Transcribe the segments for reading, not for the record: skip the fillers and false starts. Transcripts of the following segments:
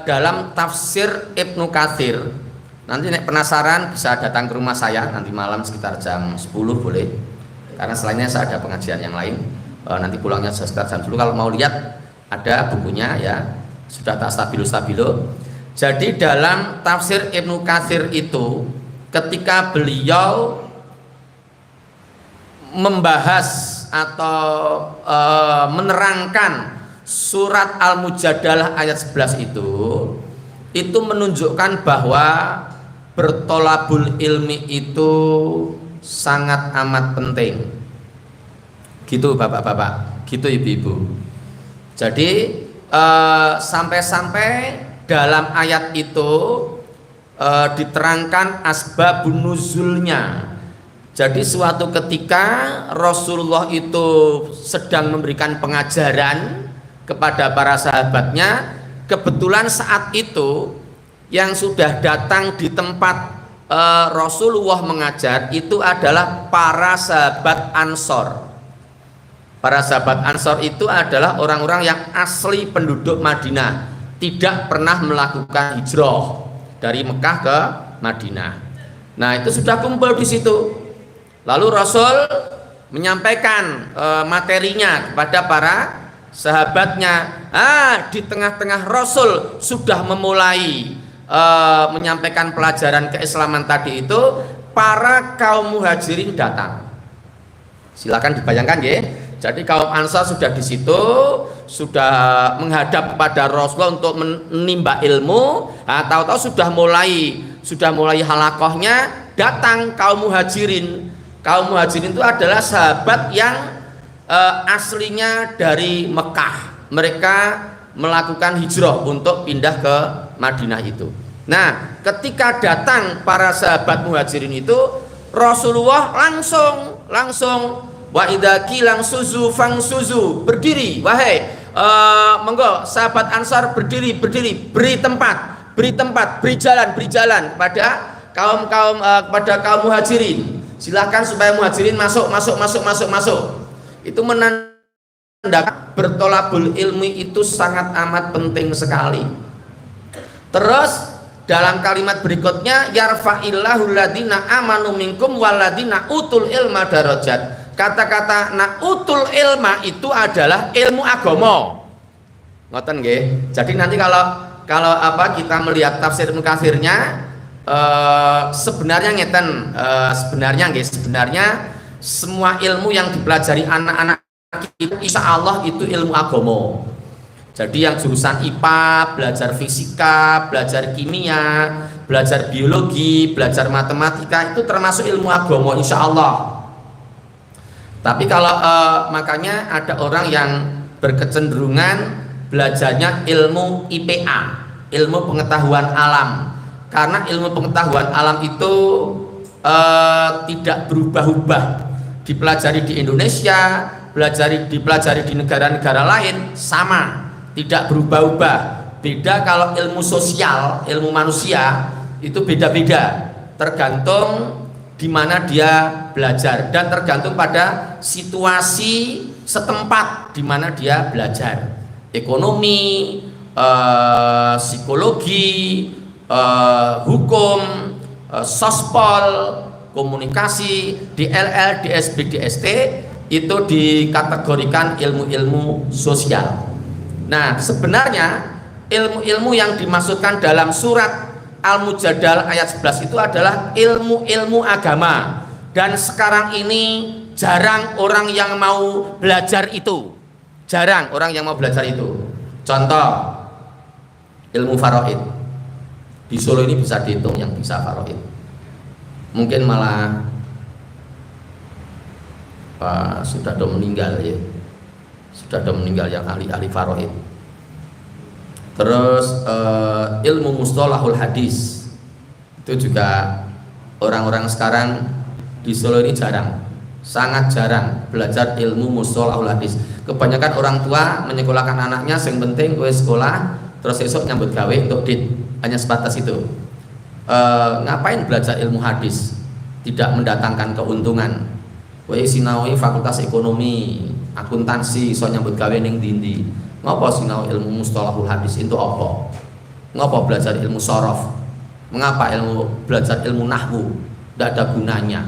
dalam tafsir Ibnu Katsir, nanti nek penasaran bisa datang ke rumah saya nanti malam sekitar jam 10 boleh, karena selainnya saya ada pengajian yang lain. Nanti pulangnya sekitar jam 10. Kalau mau lihat ada bukunya ya, sudah tak stabilo. Jadi dalam tafsir Ibnu Katsir itu ketika beliau membahas atau menerangkan surat Al-Mujadalah ayat 11 itu menunjukkan bahwa bertolabul ilmi itu sangat amat penting. Gitu bapak-bapak, gitu ibu-ibu. Jadi sampai-sampai dalam ayat itu diterangkan asbabun nuzulnya. Jadi suatu ketika Rasulullah itu sedang memberikan pengajaran kepada para sahabatnya, kebetulan saat itu yang sudah datang di tempat Rasulullah mengajar itu adalah para sahabat Ansor. Para sahabat Ansor itu adalah orang-orang yang asli penduduk Madinah, tidak pernah melakukan hijrah dari Mekah ke Madinah. Nah, itu sudah kumpul di situ. Lalu Rasul menyampaikan materinya kepada para sahabatnya. Di tengah-tengah Rasul sudah memulai menyampaikan pelajaran keislaman tadi itu, para kaum muhajirin datang. Silakan dibayangkan ya. Jadi kaum Ansar sudah di situ, sudah menghadap kepada Rasulullah untuk menimba ilmu. Tahu-tahu sudah mulai halakohnya, datang kaum muhajirin. Kaum muhajirin itu adalah sahabat yang aslinya dari Mekah. Mereka melakukan hijrah untuk pindah ke Madinah itu. Nah, ketika datang para sahabat muhajirin itu, Rasulullah langsung wa idza qilang suzu fang suzu, berdiri, wahai monggo sahabat Ansar, berdiri, beri tempat, beri jalan kepada kaum muhajirin. Silakan supaya muhajirin masuk. Itu menandakan bertolabul ilmi itu sangat amat penting sekali. Terus dalam kalimat berikutnya, yarfa'illahu ladina amanu minkum waladina utul ilma darajat. Kata-kata utul ilma itu adalah ilmu agama. Ngoten nggih. Jadi nanti kalau kita melihat tafsir Mukatsirnya, sebenarnya ngeten, sebenarnya semua ilmu yang dipelajari anak-anak itu insya Allah itu ilmu agama. Jadi yang jurusan IPA, belajar fisika, belajar kimia, belajar biologi, belajar matematika, itu termasuk ilmu agama insya Allah. Tapi kalau makanya ada orang yang berkecenderungan belajarnya ilmu IPA, ilmu pengetahuan alam. Karena ilmu pengetahuan alam itu tidak berubah-ubah, dipelajari di Indonesia, dipelajari di negara-negara lain sama, tidak berubah-ubah. Beda kalau ilmu sosial, ilmu manusia itu beda-beda, tergantung di mana dia belajar dan tergantung pada situasi setempat di mana dia belajar. Ekonomi, psikologi, hukum, sospol, komunikasi, DLL, DSB, DST itu dikategorikan ilmu-ilmu sosial. Nah, sebenarnya ilmu-ilmu yang dimaksudkan dalam surat Al-Mujadalah ayat 11 itu adalah ilmu-ilmu agama, dan sekarang ini jarang orang yang mau belajar itu. Contoh, ilmu faraid. Di Solo ini bisa dihitung yang bisa faraid. Mungkin malah sudah meninggal ya. Yang ahli-ahli faraid. Terus ilmu mustalahul hadis itu juga orang-orang sekarang di Solo ini sangat jarang belajar ilmu mustalahul hadis. Kebanyakan orang tua menyekolahkan anaknya, yang penting gue sekolah terus esok nyambut gawe untuk dit, hanya sebatas itu. Ngapain belajar ilmu hadis? Tidak mendatangkan keuntungan. Gue sinau fakultas ekonomi, akuntansi, so nyambut gawe ning ndi. Ngapa sinau ilmu mustalahul hadis itu apa? Ngapa belajar ilmu sorof? Mengapa belajar ilmu nahwu? Tidak ada gunanya.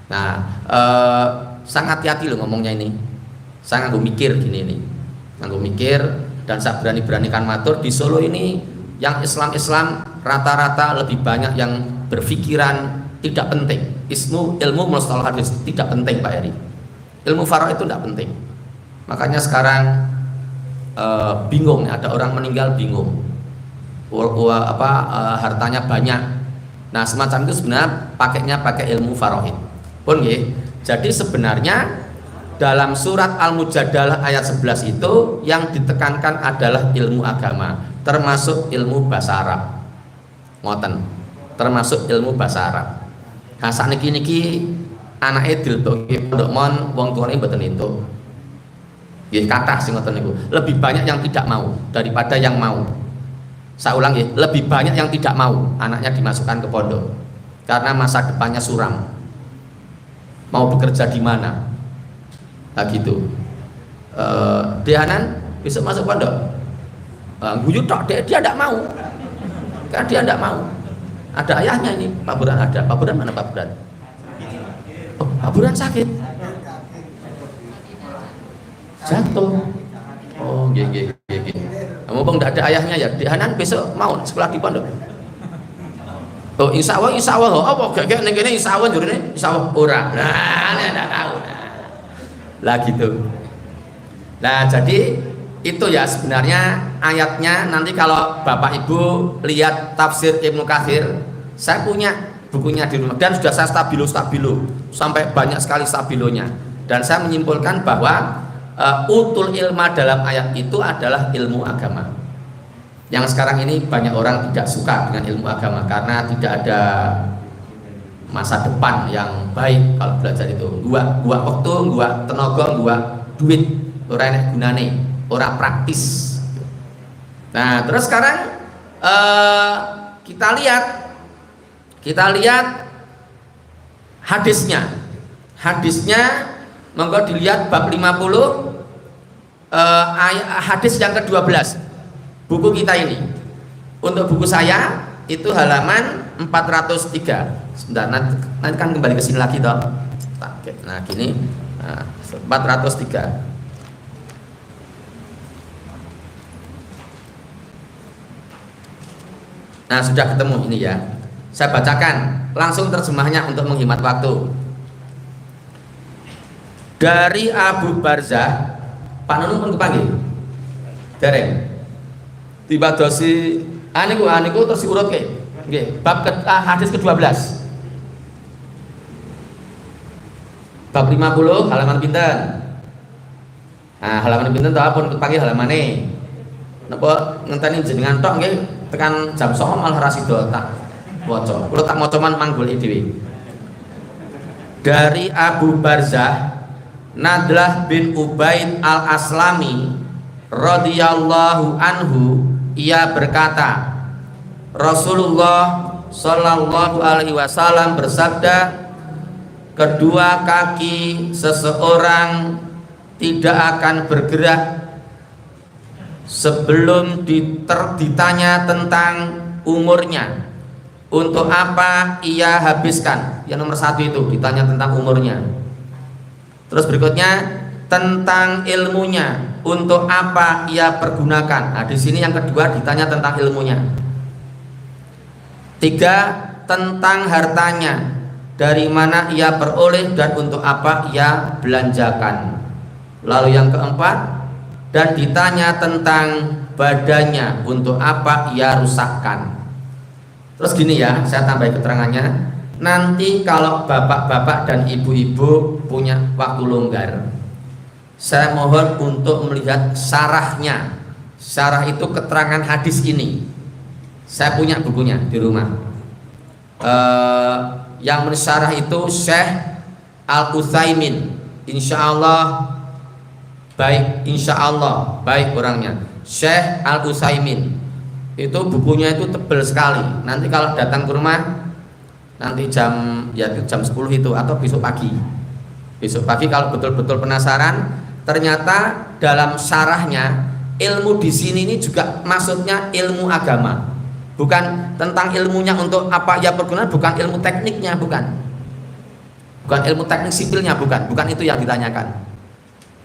Nah, sangat hati-hati loh ngomongnya ini. Saya nganggo mikir gini nih, nganggo mikir, dan saya berani-beranikan matur di Solo ini yang Islam rata-rata lebih banyak yang berpikiran tidak penting. Ilmu mustalah hadis tidak penting Pak Eri. Ilmu faraid itu tidak penting. Makanya sekarang bingung, ada orang meninggal bingung. Hartanya banyak. Nah, semacam itu sebenarnya pakai ilmu faraid. Pun nggih. Jadi sebenarnya dalam surat Al-Mujadalah ayat 11 itu yang ditekankan adalah ilmu agama, termasuk ilmu bahasa Arab. Ngoten. Termasuk ilmu bahasa Arab. Nah, sakniki anake dilebokke pondok mon wong tuane mboten entuk. Nggih kathah sing ngoten niku. Lebih banyak yang tidak mau daripada yang mau. Saya ulang ya, lebih banyak yang tidak mau anaknya dimasukkan ke pondok karena masa depannya suram. Mau bekerja di mana? Nah gitu. Dehanan besok masuk pondok. Guyu tok dia tidak mau. Karena dia tidak mau. Ada ayahnya ini, Pak Buran ada. Pak Buran mana Pak Buran? Oh, Pak Buran sakit. Jatuh. Oh, nggih. Mumpung tidak ada ayahnya ya, Dehanan besok mau sekolah di pondok. Oh, insya Allah. Apa gak ning kene insya Allah jurine insya Allah ora. Nah, tidak tahu. Lah gitu. Nah, jadi itu ya sebenarnya ayatnya. Nanti kalau Bapak Ibu lihat tafsir Ibnu Katsir, saya punya bukunya di rumah dan sudah saya stabilo sampai banyak sekali stabilonya. Dan saya menyimpulkan bahwa utul ilma dalam ayat itu adalah ilmu agama. Yang sekarang ini banyak orang tidak suka dengan ilmu agama karena tidak ada masa depan yang baik kalau belajar itu. Gua waktu, gua tenaga, gua duit, ora enek gunane, ora praktis. Nah, terus sekarang kita lihat hadisnya. Monggo dilihat bab 50 hadis yang ke-12 buku kita ini. Untuk buku saya itu halaman 403. Sebentar, nanti kan kembali ke sini lagi toh. Nah, gini. Nah, 403. Nah, sudah ketemu ini ya. Saya bacakan langsung terjemahnya untuk menghemat waktu. Dari Abu Barzah, Pak Nunung pun kepanggil. Dereng. Tiba dosi aniku terus diurut ke. Nggih, bab hadis ke-12. Bab 50 halaman pinten? Nah, halaman pinten to pun kepanggil halamane. Napa ngenteni jenengan tok nggih tekan jam 09.00 malah ra sida tak waca. Kula tak maca man manggul dhewe. Dari Abu Barzah Nadlah bin Ubaid al-Aslami radhiyallahu anhu, ia berkata, Rasulullah sallallahu alaihi wasallam bersabda, kedua kaki seseorang tidak akan bergerak sebelum ditanya tentang umurnya. Untuk apa ia habiskan? Yang nomor 1 itu ditanya tentang umurnya. Terus berikutnya tentang ilmunya, untuk apa ia pergunakan. Nah, di sini yang kedua ditanya tentang ilmunya. 3, tentang hartanya, dari mana ia peroleh dan untuk apa ia belanjakan. Lalu yang keempat, dan ditanya tentang badannya, untuk apa ia rusakkan. Terus gini ya, saya tambah keterangannya. Nanti kalau bapak-bapak dan ibu-ibu punya waktu longgar, saya mohon untuk melihat syarahnya. Syarah itu keterangan hadis ini. Saya punya bukunya di rumah. Yang mensyarah itu Syekh Al-Utsaimin. Insya Allah baik orangnya. Syekh Al-Utsaimin. Itu bukunya itu tebal sekali. Nanti kalau datang ke rumah, nanti jam 10 itu atau besok pagi kalau betul-betul penasaran, ternyata dalam syarahnya ilmu di sini ini juga maksudnya ilmu agama, bukan tentang ilmunya untuk apa ya perguruan, bukan ilmu tekniknya, bukan ilmu teknik sipilnya, bukan itu yang ditanyakan,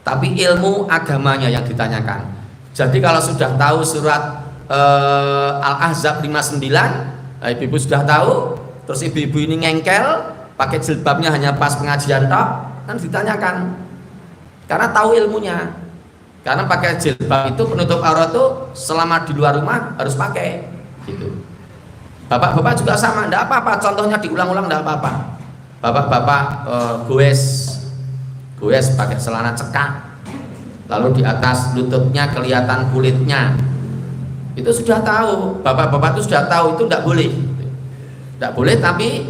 tapi ilmu agamanya yang ditanyakan. Jadi kalau sudah tahu surat Al-Ahzab 59, ibu-ibu sudah tahu, terus ibu-ibu ini ngengkel pakai jilbabnya hanya pas pengajian tok, kan ditanyakan karena tahu ilmunya. Karena pakai jilbab itu penutup aurat itu selama di luar rumah harus pakai gitu. Bapak-bapak juga sama, enggak apa-apa, contohnya diulang-ulang enggak apa-apa. Bapak-bapak goes pakai celana cekak, lalu di atas lututnya kelihatan kulitnya, itu sudah tahu, bapak-bapak itu sudah tahu itu enggak boleh, tapi